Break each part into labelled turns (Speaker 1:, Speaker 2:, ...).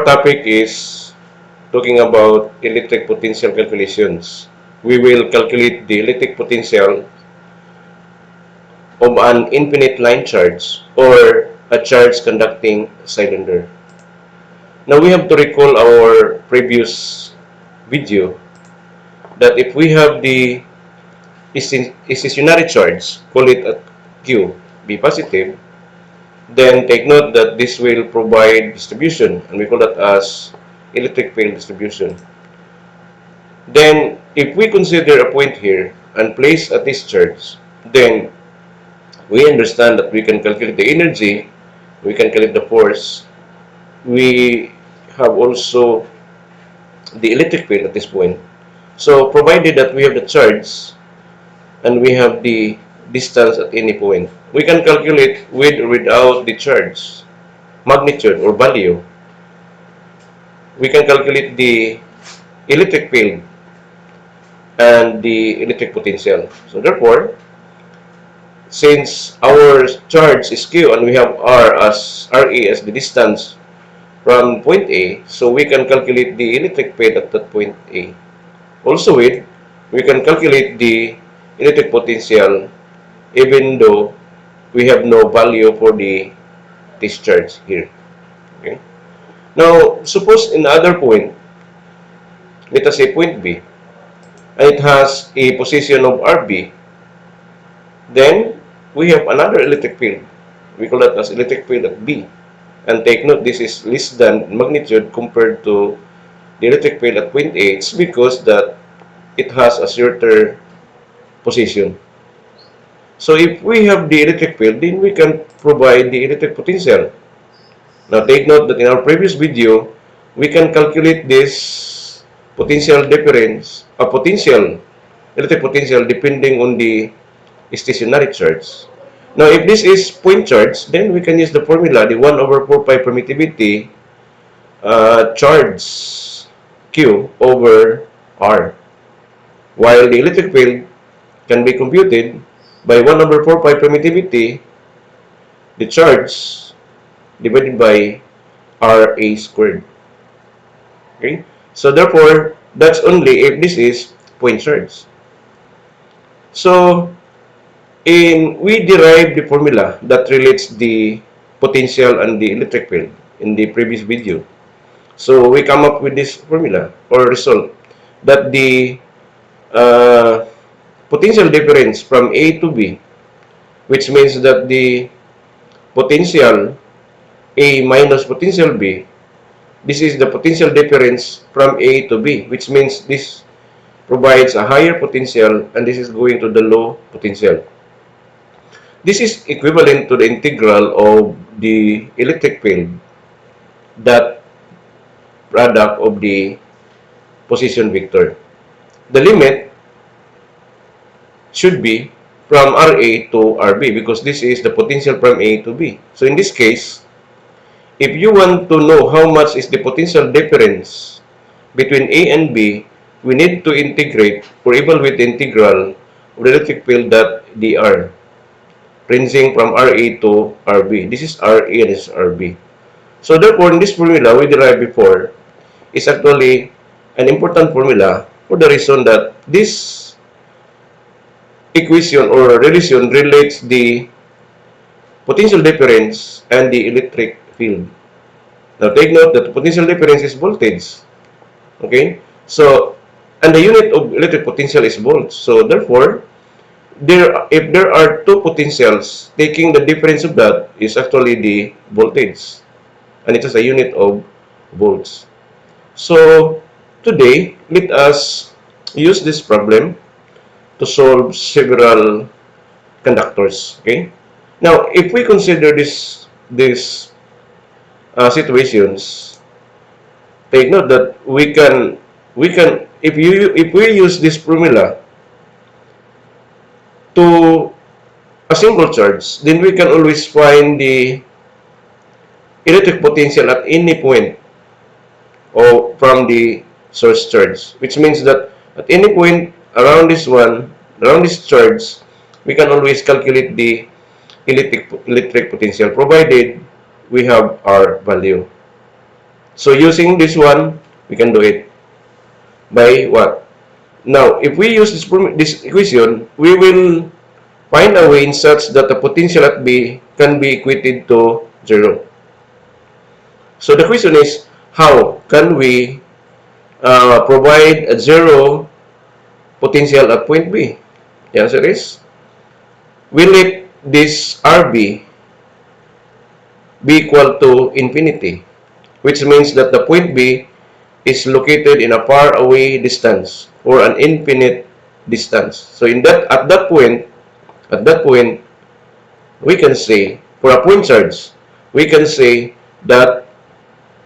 Speaker 1: topic is talking about electric potential calculations. We will calculate the electric potential of an infinite line charge or a charge conducting cylinder. Now we have to recall our previous video that if we have the stationary charge, call it a Q, be positive, then take note that this will provide distribution, and we call that as electric field distribution. Then, if we consider a point here and place a discharge, then we understand that we can calculate the energy, we can calculate the force, we have also the electric field at this point. So, provided that we have the charge and we have the distance at any point, we can calculate with or without the charge, magnitude or value. We can calculate the electric field and the electric potential. So therefore, since our charge is Q and we have R as RE as the distance from point A, so we can calculate the electric field at that point A. Also we can calculate the electric potential even though we have no value for the discharge here. Okay. Now, suppose in other point, let us say point B, and it has a position of RB, then we have another electric field. We call that as electric field at B. And take note, this is less than magnitude compared to the electric field at point A. It's because that it has a shorter position. So if we have the electric field, then we can provide the electric potential. Now take note that in our previous video, we can calculate this potential difference, a potential, electric potential depending on the stationary charge. Now, if this is point charge, then we can use the formula, the 1 over 4 pi permittivity charge Q over R. While the electric field can be computed by 1 over 4 pi permittivity, the charge divided by RA squared. Okay? So, therefore, that's only if this is point charge. So, we derived the formula that relates the potential and the electric field in the previous video. So we come up with this formula or result that the potential difference from A to B, which means that the potential A minus potential B, this is the potential difference from A to B, which means this provides a higher potential and this is going to the low potential. This is equivalent to the integral of the electric field, that product of the position vector. The limit should be from RA to RB because this is the potential from A to B. So in this case, if you want to know how much is the potential difference between A and B, we need to integrate or evaluate the integral of the electric field dr, ranging from RA to RB. This is RA and this is RB. So therefore, in this formula we derived before is actually an important formula for the reason that this equation or relation relates the potential difference and the electric field. Now take note that the potential difference is voltage. Okay? So, and the unit of electric potential is volts. So therefore, if there are two potentials, taking the difference of that is actually the voltage. And it is a unit of volts. So today, let us use this problem to solve several conductors. Okay. Now, if we consider these situations, take note that if we use this formula to a single charge, then we can always find the electric potential at any point or from the source charge, which means that at any point around this charge, we can always calculate the electric potential provided we have our value. So using this one, we can do it by what? Now, if we use this equation, we will find a way in such that the potential at B can be equated to 0. So the question is, how can we provide a 0 potential at point B? The answer is, we let this RB be equal to infinity, which means that the point B is located in a far away distance or an infinite distance. So in that at that point, we can say for a point charge, we can say that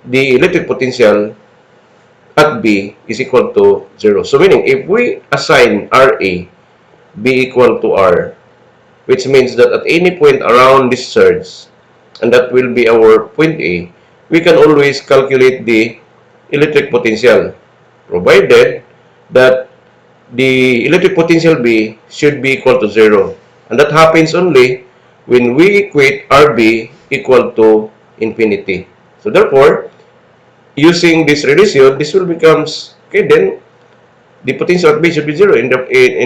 Speaker 1: the electric potential at B is equal to 0. So meaning if we assign RA B equal to R, which means that at any point around this charge, and that will be our point A, we can always calculate the electric potential, provided that the electric potential B should be equal to 0. And that happens only when we equate RB equal to infinity. So therefore, using this relation, this will becomes, okay, then the potential at B should be 0 in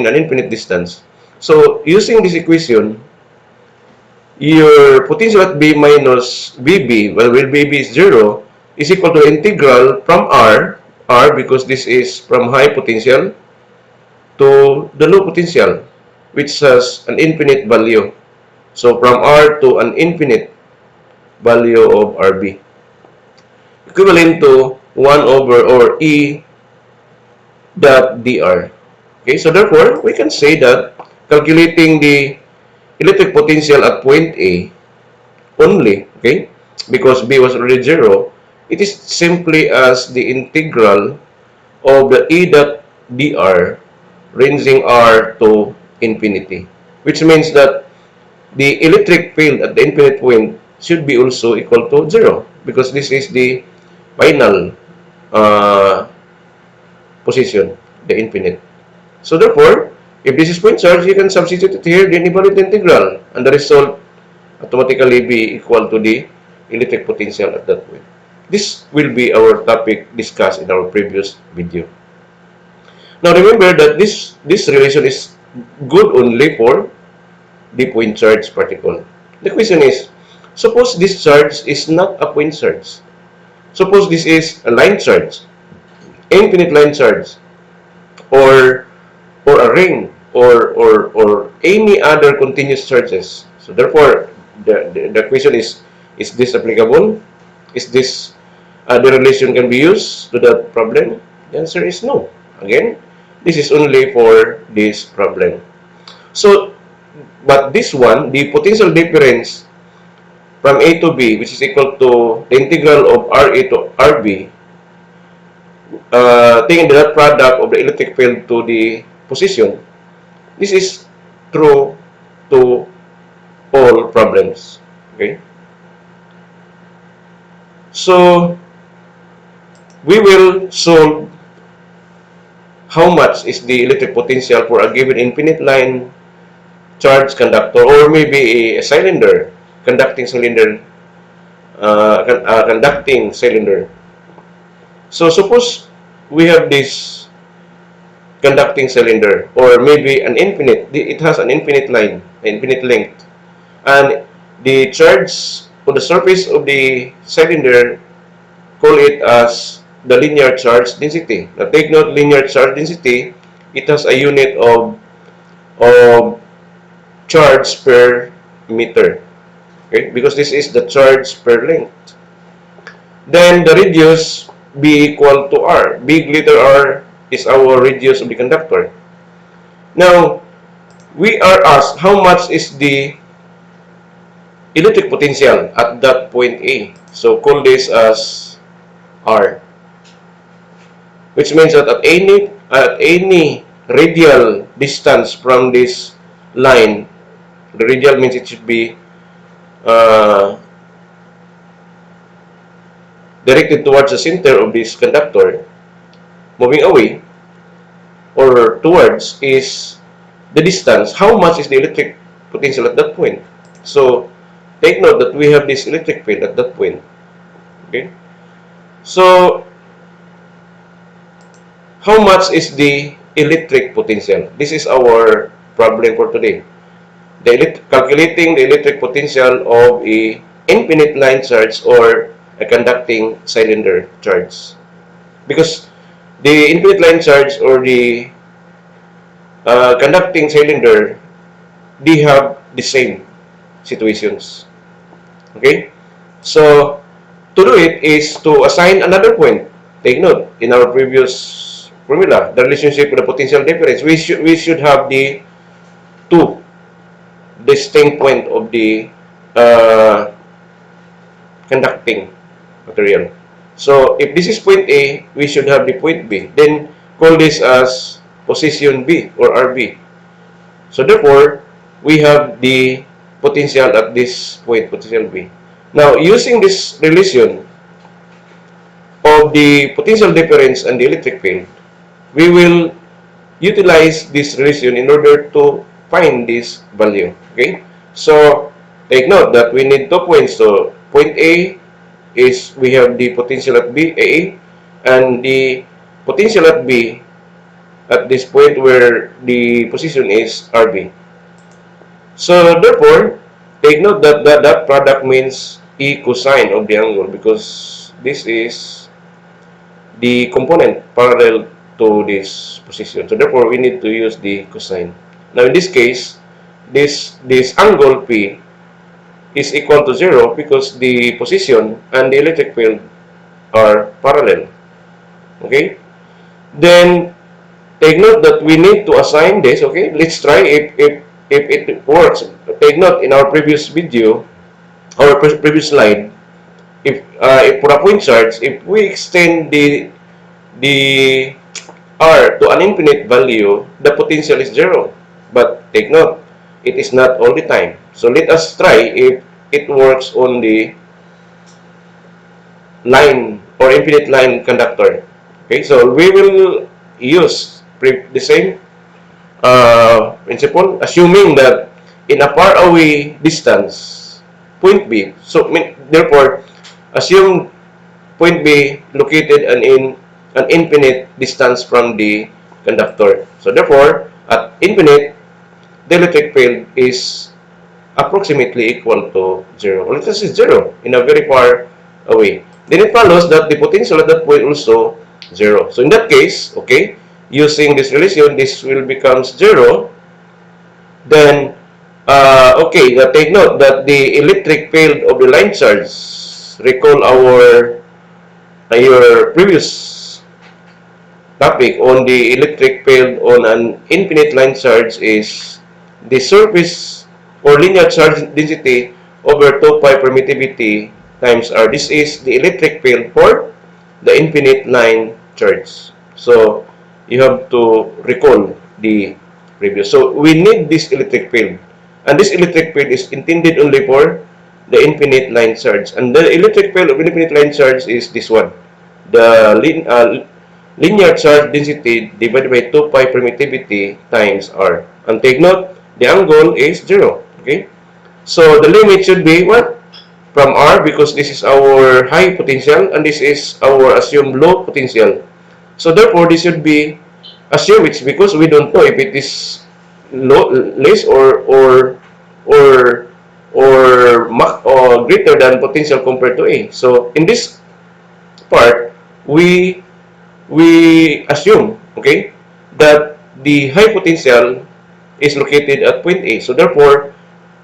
Speaker 1: an infinite distance. So using this equation, your potential at B minus BB, well, where BB is 0, is equal to integral from R because this is from high potential, to the low potential, which has an infinite value. So from R to an infinite value of RB, equivalent to 1 over or E dot dr. Okay, so therefore, we can say that calculating the electric potential at point A only, okay, because B was already 0, it is simply as the integral of the E dot dr ranging R to infinity, which means that the electric field at the infinite point should be also equal to 0 because this is the final uh, position, the infinite. So therefore, if this is point charge, you can substitute it here, then evaluate the integral, and the result automatically be equal to the electric potential at that point. This will be our topic discussed in our previous video. Now remember that this relation is good only for the point charge particle. The question is, suppose this charge is not a point charge. Suppose this is a line charge, infinite line charge, or a ring, or any other continuous charges. So therefore, the question is this applicable? Is this the relation can be used to that problem? The answer is no. Again, this is only for this problem. So, but this one, the potential difference from A to B, which is equal to the integral of RA to RB, taking the dot product of the electric field to the position, this is true to all problems. Okay? So, we will solve how much is the electric potential for a given infinite line charge conductor, or maybe a cylinder, conducting cylinder, conducting cylinder. So suppose we have this conducting cylinder, or maybe an infinite, it has an infinite line, infinite length, and the charge on the surface of the cylinder, call it as the linear charge density. Now take note, linear charge density, it has a unit of charge per meter, okay, because this is the charge per length. Then the radius B equal to R. Big letter R is our radius of the conductor. Now, we are asked how much is the electric potential at that point A. So, call this as R. Which means that at any radial distance from this line, the radial means it should be uh, directed towards the center of this conductor. Moving away or towards is the distance. How much is the electric potential at that point? So take note that we have this electric field at that point. Okay. So, how much is the electric potential? This is our problem for today. Calculating the electric potential of a infinite line charge or a conducting cylinder charge. Because the infinite line charge or the conducting cylinder, they have the same situations. Okay? So, to do it is to assign another point. Take note, in our previous formula, the relationship with the potential difference, we should have the two distinct point of the uh, conducting material. So, if this is point A, we should have the point B. Then, call this as position B or RB. So, therefore, we have the potential at this point, potential B. Now, using this relation of the potential difference and the electric field, we will utilize this relation in order to find this value. Okay? So, take note that we need 2 points. So, point A is we have the potential at B, A, and the potential at B at this point where the position is RB. So, therefore, take note that that product means E cosine of the angle because this is the component parallel to this position. So therefore, we need to use the cosine. Now in this case, this angle P is equal to 0 because the position and the electric field are parallel. Okay? Then take note that we need to assign this. Okay? Let's try if it works. Take note in our previous video, our previous slide, if for a point charge, if we extend the R to an infinite value, the potential is 0. But take note, it is not all the time. So let us try if it works on the line or infinite line conductor. Okay, so we will use the same principle, assuming that in a far away distance, point B. So therefore, assume point B located in an infinite distance from the conductor. So therefore, at infinite, the electric field is approximately equal to 0. Or let us say 0 in a very far away. Then it follows that the potential at that point also 0. So in that case, okay, using this relation, this will become 0. Then, okay, take note that the electric field of the line charge, recall your previous topic on the electric field on an infinite line charge is the surface or linear charge density over 2 pi permittivity times R. This is the electric field for the infinite line charge. So, you have to recall the previous. So, we need this electric field. And this electric field is intended only for the infinite line charge. And the electric field of infinite line charge is this one. The linear charge density divided by 2 pi permittivity times R. And take note, the angle is 0. Okay? So the limit should be what? From R, because this is our high potential and this is our assumed low potential. So therefore, this should be assumed. It's because we don't know if it is low, less or or greater than potential compared to A. So in this part, we assume, okay, that the high potential is located at point A. So therefore,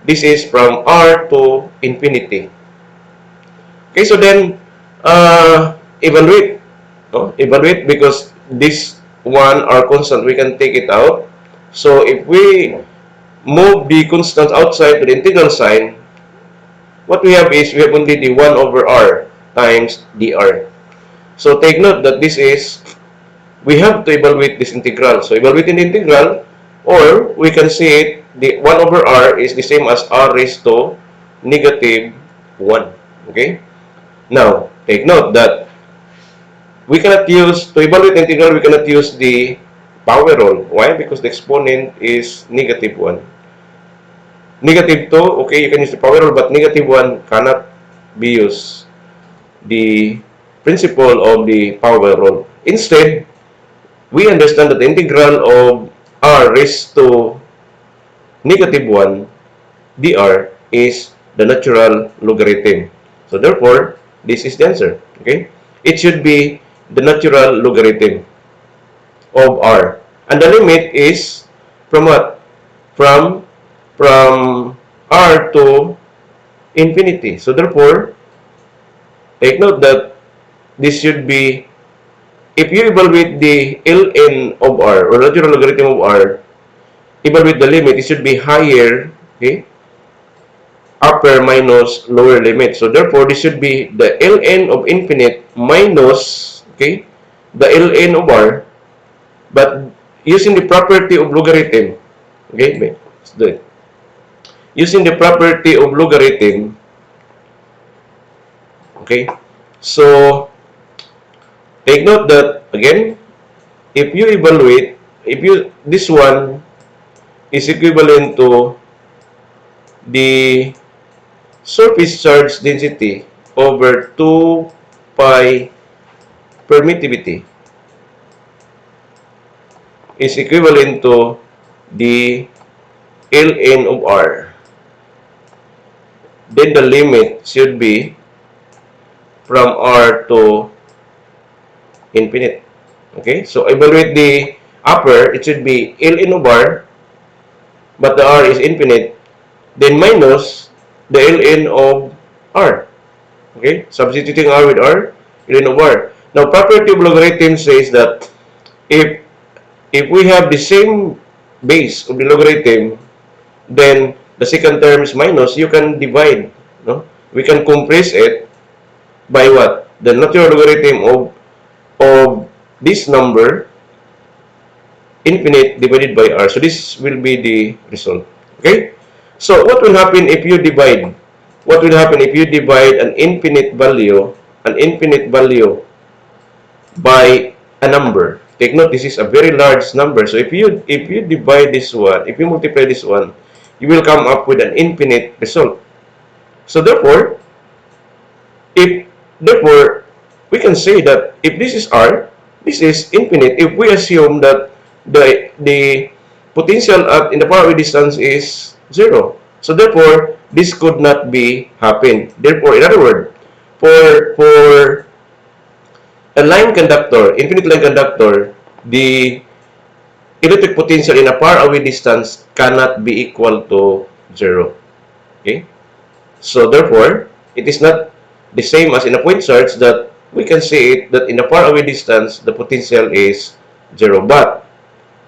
Speaker 1: this is from R to infinity. Okay, so then evaluate. No? Evaluate because this one are constant. We can take it out. So if we move the constant outside to the integral sign, what we have is we have only the 1 over R times dr. So take note that this is, we have to evaluate this integral. So evaluating the integral, or we can say it, the 1 over R is the same as R raised to negative 1. Okay? Now, take note that we cannot use, to evaluate the integral, we cannot use the power rule. Why? Because the exponent is negative 1. Negative 2, okay, you can use the power rule, but negative 1 cannot be used. The principle of the power rule. Instead, we understand that the integral of r raised to negative 1 dr is the natural logarithm. So therefore, this is the answer. Okay? It should be the natural logarithm of r. And the limit is from what? From from r to infinity. So therefore, take note that this should be, if you evaluate the ln of r or natural logarithm of r, evaluate the limit, it should be higher, okay, upper minus lower limit. So therefore, this should be the ln of infinite minus, okay, the ln of r, but using the property of logarithm, okay, let's do it. Using the property of logarithm, okay, so take note that again, if you evaluate, if you, this one is equivalent to the surface charge density over 2 pi permittivity is equivalent to the ln of r, then the limit should be from r to infinite. Okay, so evaluate the upper, it should be ln of r, but the r is infinite, then minus the ln of r. Okay, substituting r with r, ln of r. Now, property of logarithm says that if we have the same base of the logarithm, then the second term is minus, you can divide, no? We can compress it by what? The natural logarithm of this number, infinite divided by r. So this will be the result. Okay? So what will happen if you divide? What will happen if you divide an infinite value by a number? Take note, this is a very large number. So if you divide this one, if you multiply this one, you will come up with an infinite result. So if therefore we can say that if this is r, this is infinite. If we assume that the potential at in the far away distance is 0, so therefore this could not be happen. Therefore, in other words, for a line conductor, infinite line conductor, the electric potential in a far away distance cannot be equal to 0. Okay? So therefore, it is not the same as in a point charge that we can say it that in a far away distance, the potential is 0. But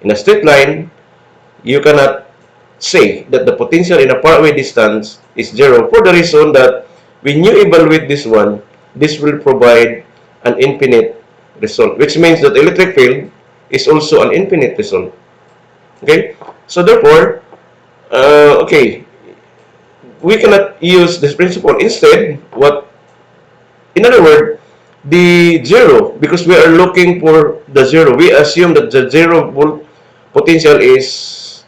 Speaker 1: in a straight line, you cannot say that the potential in a far away distance is 0 for the reason that when you evaluate this one, this will provide an infinite result, which means that the electric field is also an infinite result. Okay? So therefore, okay, we cannot use this principle. Instead, what, in other words, the 0, because we are looking for the 0, we assume that the 0 volt potential is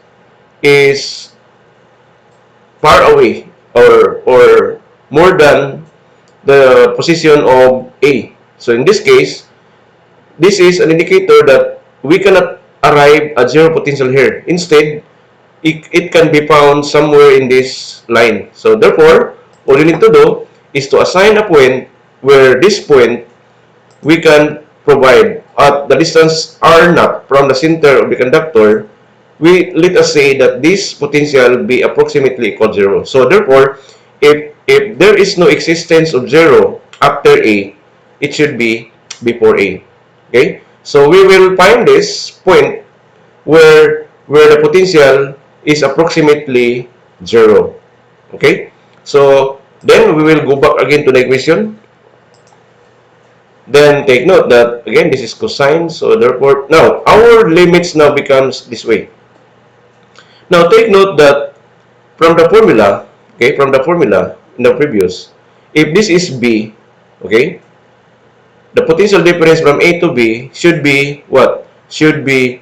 Speaker 1: far away or more than the position of A. So in this case, this is an indicator that we cannot arrive at 0 potential here. Instead, it can be found somewhere in this line. So therefore, all you need to do is to assign a point where this point we can provide at the distance r naught from the center of the conductor. We let us say that this potential be approximately equal to 0. So therefore, if there is no existence of 0 after A, it should be before A. Okay? So we will find this point where the potential is approximately 0. Okay? So then we will go back again to the equation. Then take note that again this is cosine, so therefore now our limits now becomes this way. Now take note that from the formula, okay, from the formula in the previous, if this is B, okay, the potential difference from A to B should be what? Should be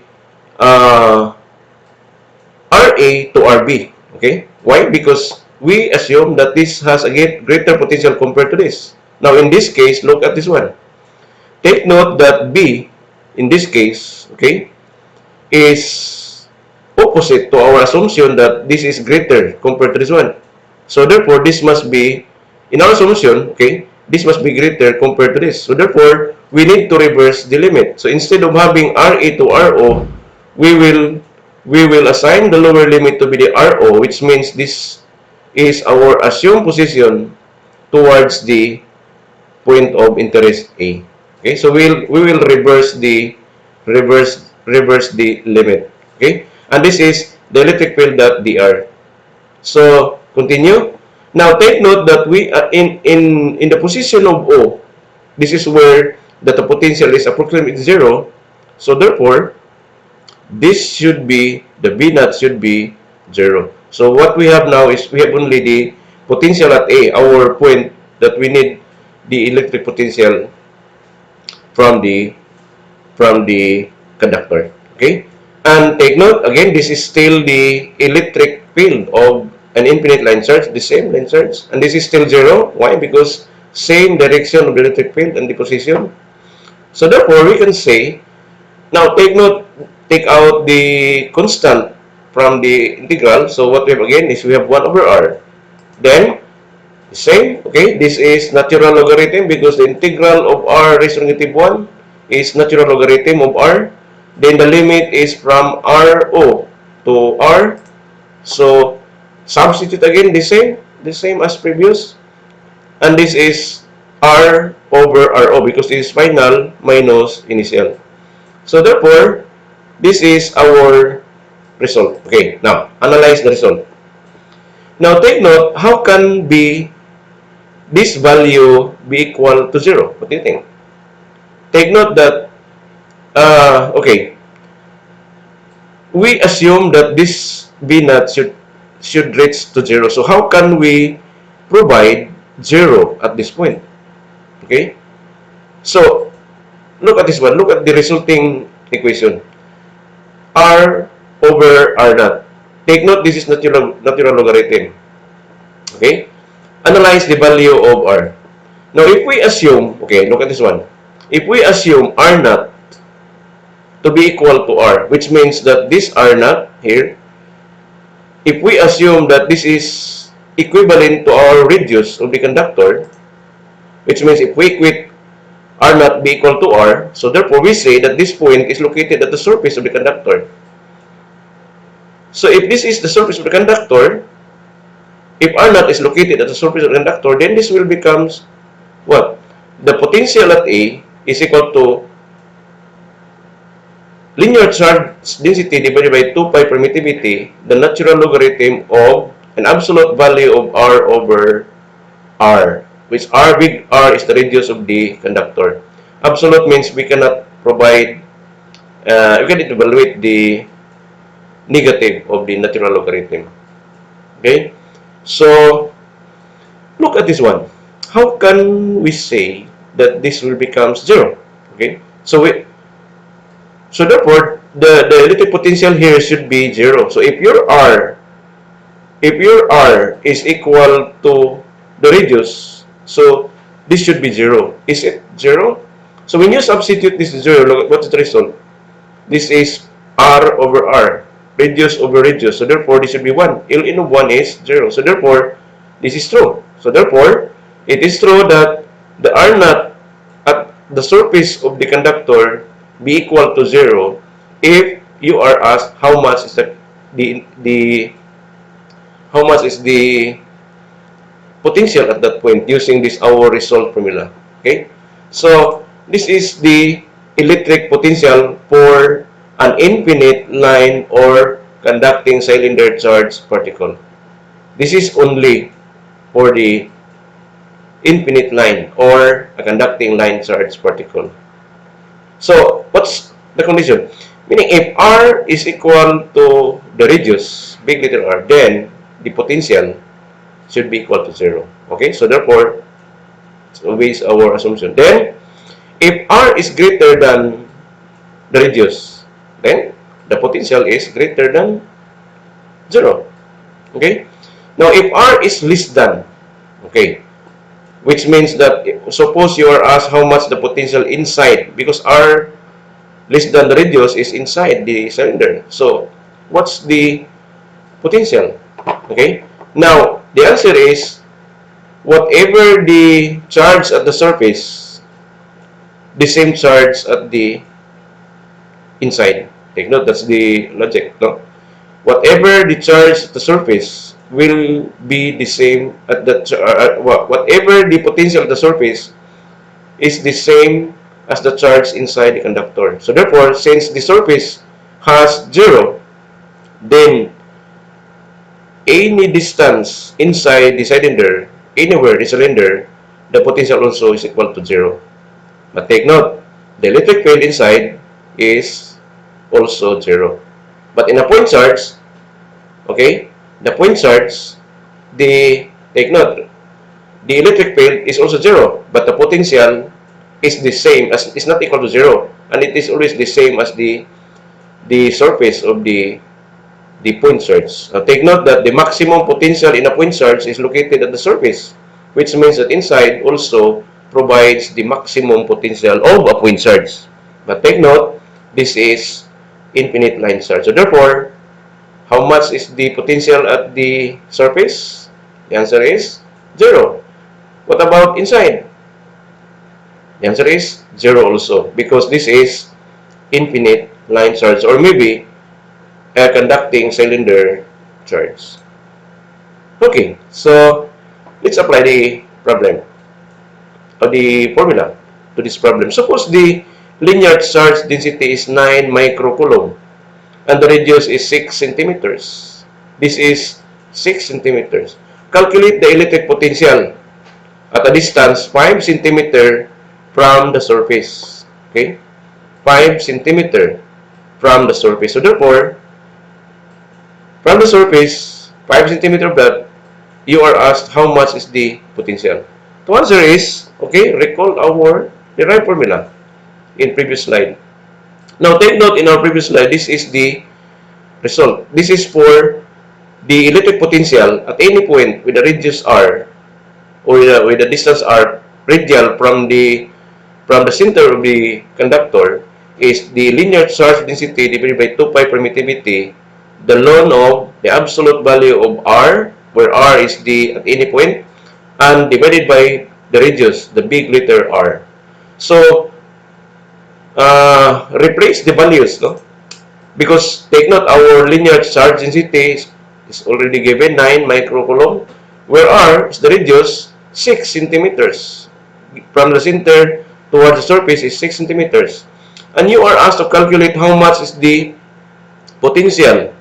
Speaker 1: RA to RB. Okay? Why? Because we assume that this has a greater potential compared to this. Now, in this case, look at this one. Take note that B, in this case, okay, is opposite to our assumption that this is greater compared to this one. So therefore, this must be, in our assumption, okay, this must be greater compared to this. So therefore, we need to reverse the limit. So instead of having RA to RO, we will we will assign the lower limit to be the RO, which means this is our assumed position towards the point of interest A. Okay, so we will reverse the limit. Okay, and this is the electric field that dr. So continue. Now take note that we are in the position of O. This is where that the potential is approximately zero. So therefore, this should be the B naught should be zero. So what we have now is we have only the potential at A, our point that we need the electric potential from the conductor. Okay, and take note again, this is still the electric field of an infinite line charge, the same line charge, and this is still zero. Why? Because same direction of the electric field and the position. So therefore, we can say, now take note, take out the constant from the integral. So what we have again is we have 1 over r. Then same, okay, this is natural logarithm because the integral of r raised to negative 1 is natural logarithm of r. Then the limit is from RO to R. So substitute again the same as previous. And this is R over RO because this is final minus initial. So therefore, this is our result. Okay, now analyze the result. Now take note, how can be this value be equal to 0? What do you think? Take note that, okay, we assume that this B naught should reach to 0. So how can we provide 0 at this point? Okay, so look at this one. Look at the resulting equation. R over R naught. Take note, this is natural logarithm. Okay, analyze the value of R. Now, if we assume, okay, look at this one. If we assume R naught to be equal to R, which means that this R naught here, if we assume that this is equivalent to our radius of the conductor, which means if we equate R naught be equal to R, so therefore we say that this point is located at the surface of the conductor. So if this is the surface of the conductor, if R naught is located at the surface of the conductor, then this will becomes what? The potential at A is equal to linear charge density divided by 2 pi permittivity, the natural logarithm of an absolute value of R over R, which R big R is the radius of the conductor. Absolute means we cannot provide, we cannot evaluate the negative of the natural logarithm. Okay, so look at this one. How can we say that this will become 0? Okay, so therefore the electric potential here should be 0. So if your R is equal to the radius, so this should be 0. Is it 0? So when you substitute this 0, look at what's the result. This is R over R, radius over radius. So therefore, this should be 1. L in 1 is 0. So therefore, this is true. So therefore, it is true that the R naught at the surface of the conductor be equal to 0 if you are asked how much is the how much is the potential at that point using this our result formula. Okay, so this is the electric potential for an infinite line or conducting cylinder charge particle. This is only for the infinite line or a conducting line charge particle. So what's the condition? Meaning if R is equal to the radius, big little r, then the potential should be equal to 0. Okay, so therefore, it's always our assumption. Then, if R is greater than the radius, then the potential is greater than 0. Okay, now if R is less than, okay, which means that suppose you are asked how much the potential inside, because R less than the radius is inside the cylinder. So what's the potential? Okay. Now the answer is whatever the charge at the surface, the same charge at the inside. Take note, that's the logic. No? Whatever the charge at the surface will be the same at the whatever the potential at the surface is the same as the charge inside the conductor. So therefore, since the surface has zero, then any distance inside the cylinder, anywhere the cylinder, the potential also is equal to zero. But take note, the electric field inside is also zero. But in a point charge, okay, the point charge, the take note, the electric field is also zero, but the potential is the same as is not equal to zero, and it is always the same as the surface of the point charge. Now take note that the maximum potential in a point charge is located at the surface, which means that inside also provides the maximum potential of a point charge. But take note, this is infinite line charge. So therefore, how much is the potential at the surface? The answer is zero. What about inside? The answer is zero also, because this is infinite line charge, or maybe a conducting cylinder charge. Okay, so let's apply the problem or the formula to this problem. Suppose the linear charge density is 9 microcoulomb and the radius is 6 centimeters. This is 6 centimeters. Calculate the electric potential at a distance 5 centimeter from the surface. Okay, 5 centimeter from the surface. So therefore, from the surface, 5 centimeter of that, you are asked how much is the potential. The answer is, okay, recall our derived formula in previous slide. Now take note, in our previous slide, this is the result. This is for the electric potential at any point with the radius r, or with the distance r radial from the center of the conductor, is the linear charge density divided by 2 pi permittivity, the ln of the absolute value of r, where r is the at any point, and divided by the radius, the big letter r. So replace the values, no? Because take note, our linear charge density is already given 9 microcoulomb, where r is the radius 6 centimeters. From the center towards the surface is 6 centimeters. And you are asked to calculate how much is the potential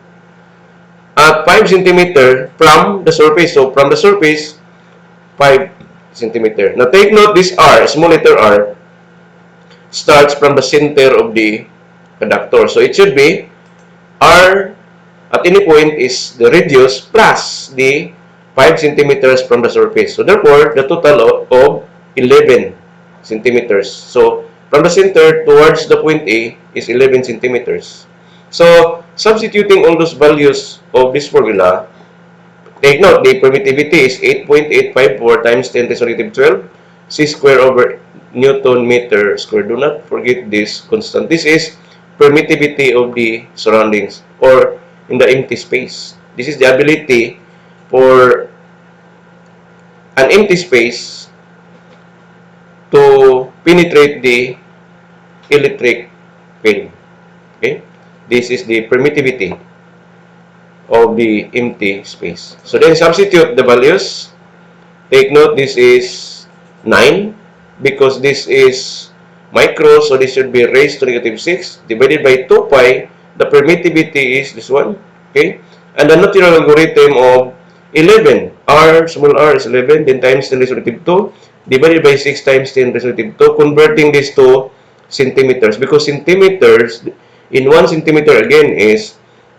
Speaker 1: at 5 centimeter from the surface. So from the surface, 5 centimeter. Now take note, this r, small letter r, starts from the center of the conductor. So it should be r at any point is the radius plus the 5 centimeters from the surface. So therefore, the total of 11 centimeters. So from the center towards the point A is 11 centimeters. So substituting all those values of this formula, take note, the permittivity is 8.854 times 10 to the negative 12 c square over Newton meter square. Do not forget this constant. This is permittivity of the surroundings or in the empty space. This is the ability for an empty space to penetrate the electric field. Okay? This is the permittivity of the empty space. So then substitute the values. Take note, this is 9 because this is micro, so this should be raised to negative 6 divided by 2 pi. The permittivity is this one. Okay? And the natural logarithm of 11, r, small r is 11, then times 10 raised to negative 2 divided by 6 times 10 raised to negative 2, converting this to centimeters, because centimeters in 1 centimeter again is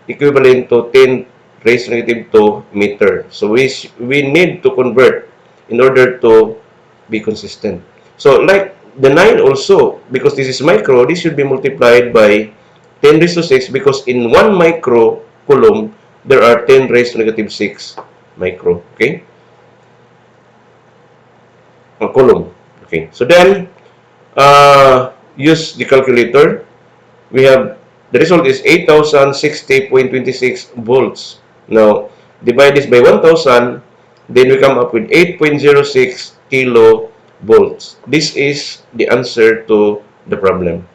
Speaker 1: equivalent to 10 raised to negative 2 meter. So we need to convert in order to be consistent. So like the 9 also, because this is micro, this should be multiplied by 10 raised to 6, because in 1 micro coulomb there are 10 raised to negative 6 micro. Okay? Coulomb. Okay, so then use the calculator. We have the result is 8060.26 volts. Now divide this by 1000, then we come up with 8.06 kilovolts. This is the answer to the problem.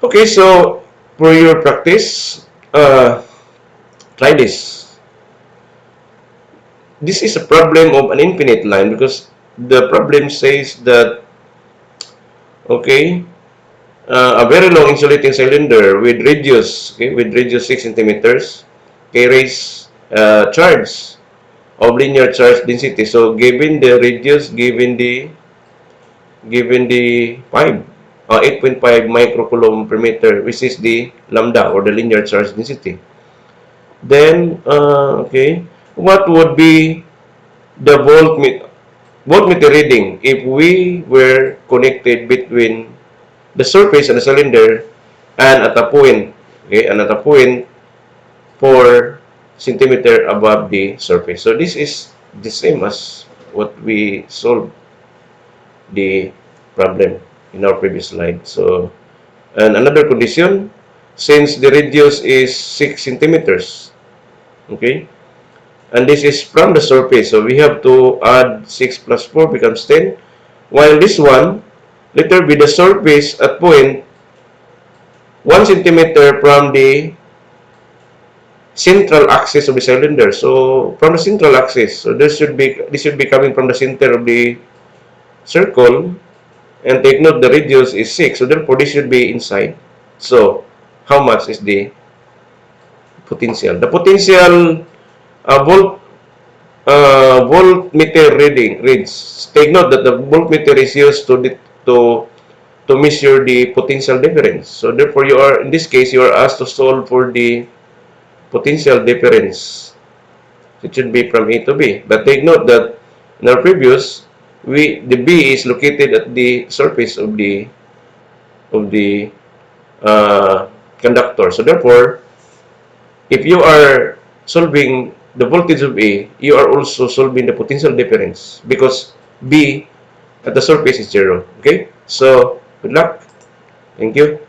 Speaker 1: Okay, so for your practice, try this. This is a problem of an infinite line because the problem says that, okay, a very long insulating cylinder with radius 6 centimeters carries charge of linear charge density. So given the radius, given the 8.5 microcoulomb per meter, which is the lambda or the linear charge density, then okay, what would be the voltmeter reading if we were connected between the surface and the cylinder and at a point, okay, and at a point 4 centimeter above the surface. So this is the same as what we solved the problem in our previous slide. So, and another condition, since the radius is 6 centimeters, okay, and this is from the surface, so we have to add 6 plus 4 becomes 10, while this one, letter B, the surface at point 1 centimeter from the central axis of the cylinder. So from the central axis, so this should be coming from the center of the circle, and take note the radius is 6. So therefore this should be inside. So how much is the potential? The potential volt voltmeter reads. Take note that the voltmeter is used to to measure the potential difference. So therefore you are, in this case, you are asked to solve for the potential difference. It should be from A to B. But take note that in our previous, the B is located at the surface of the conductor. So therefore, if you are solving the voltage of A, you are also solving the potential difference because B at the surface is 0. Okay? So good luck. Thank you.